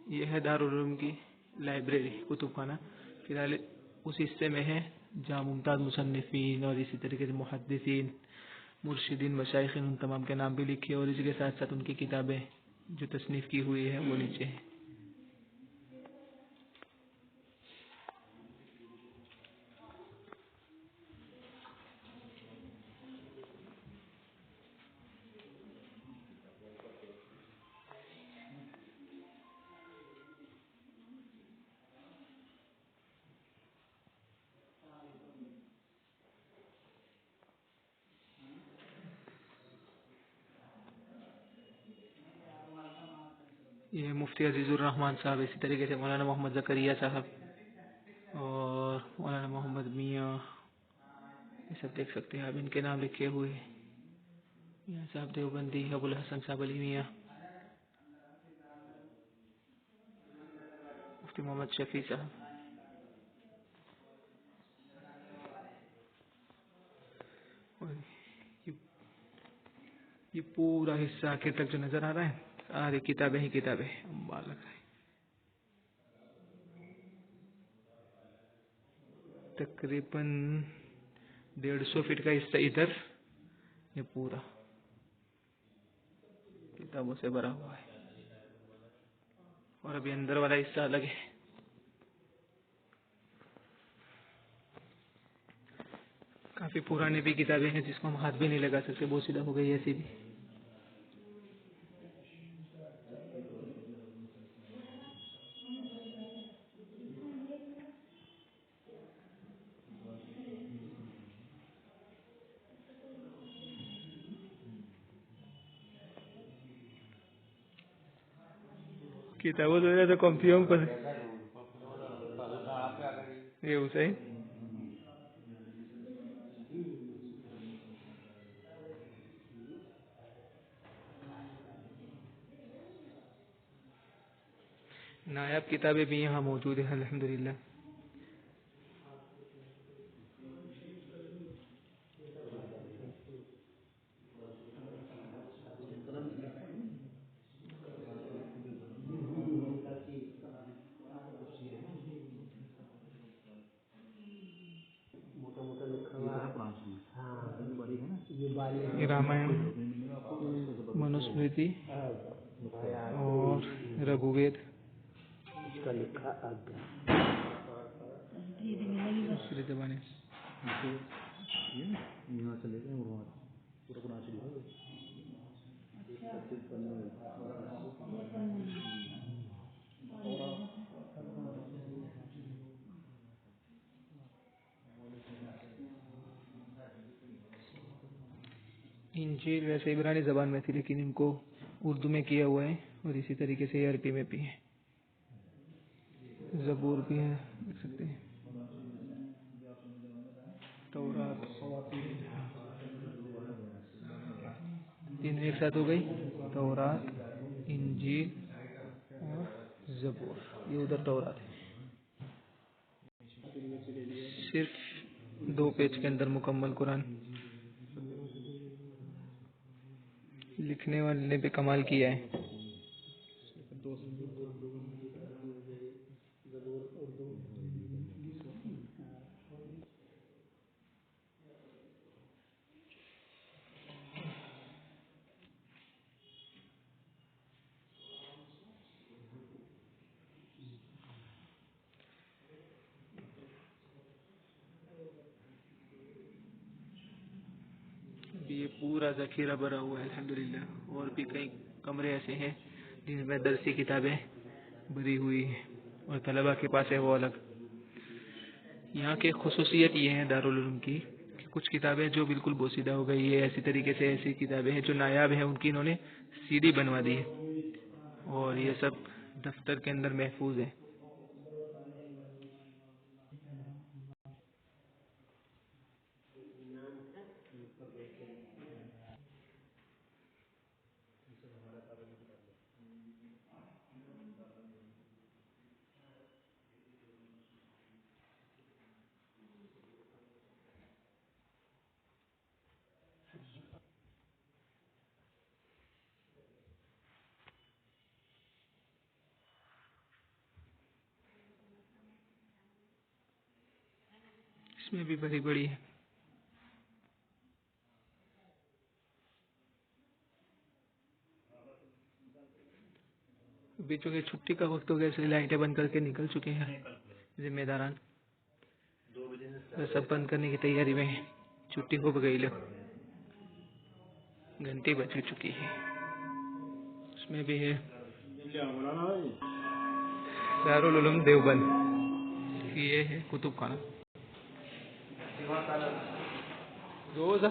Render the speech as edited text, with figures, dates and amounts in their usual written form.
ये है दारुल उलूम की लाइब्रेरी, कुतुबखाना। फिलहाल उस हिस्से में है जहाँ मुमताज़ मुसन्निफ़ीन और इसी तरीके से मुहद्दिसीन, मुर्शिदीन, मशाइखीन, उन तमाम के नाम भी लिखे और इसके साथ साथ उनकी किताबें जो तसनीफ़ की हुई है वो नीचे है। ये मुफ्ती अजीज़ुर रहमान साहब, इसी तरीके से मौलाना मोहम्मद ज़करिया साहब और मौलाना मोहम्मद मियाँ, ये सब देख सकते हैं आप, इनके नाम लिखे हुए हैं। मियाँ साहब देवबंदी, अबुल हसन साहब अली मियाँ, मुफ्ती मोहम्मद शफी साहब। और ये ये पूरा हिस्सा आखिर तक जो नज़र आ रहा है, सारी किताबें ही किताबें, अम्बा लग रहा है। तकरीबन 150 फीट का हिस्सा इधर, ये पूरा किताबों से भरा हुआ है और अभी अंदर वाला हिस्सा अलग है। काफी पुरानी भी किताबें हैं जिसको हम हाथ भी नहीं लगा सकते, बोसीदा हो गई ऐसी भी। किताबों तो कॉम्पियों पर ये उसे नायाब किताबें भी यहाँ मौजूद है अल्हम्दुलिल्लाह। ये रामायण, मनुस्मृति और रघुवेद, दूसरी जबानें। इंजील वैसे इब्रानी जबान में थी लेकिन इनको उर्दू में किया हुआ है और इसी तरीके से अरबी में भी है, ज़बूर भी है, देख सकते हैं। तौरात, तीन एक साथ हो गई, तौरात, इंजील और ज़बूर। ये उधर तौरात है। सिर्फ 2 पेज के अंदर मुकम्मल कुरान। लिखने वाले ने भी कमाल किया है। ये पूरा ज़खीरा भरा हुआ है अल्हम्दुलिल्लाह। और भी कई कमरे ऐसे हैं जिनमें दरसी किताबें भरी हुई हैं और तलबा के पास है वो अलग। यहाँ की खुसूसियत ये है दारुल उलूम की कि कुछ किताबें जो बिल्कुल बोसीदा हो गई है, ऐसी तरीके से ऐसी किताबें हैं जो नायाब हैं, उनकी इन्होंने सीडी बनवा दी है और ये सब दफ्तर के अंदर महफूज है। इसमें भी भरी पड़ी है। बीचों की छुट्टी का वक्त हो गया, इसलिए लाइटें बंद करके निकल चुके हैं जिम्मेदारान। सब बंद करने की तैयारी में है। छुट्टी हो गई लो, घंटी बज चुकी है। उसमें भी है दारुल उलूम देवबंद। ये है कुतुब खाना। रोज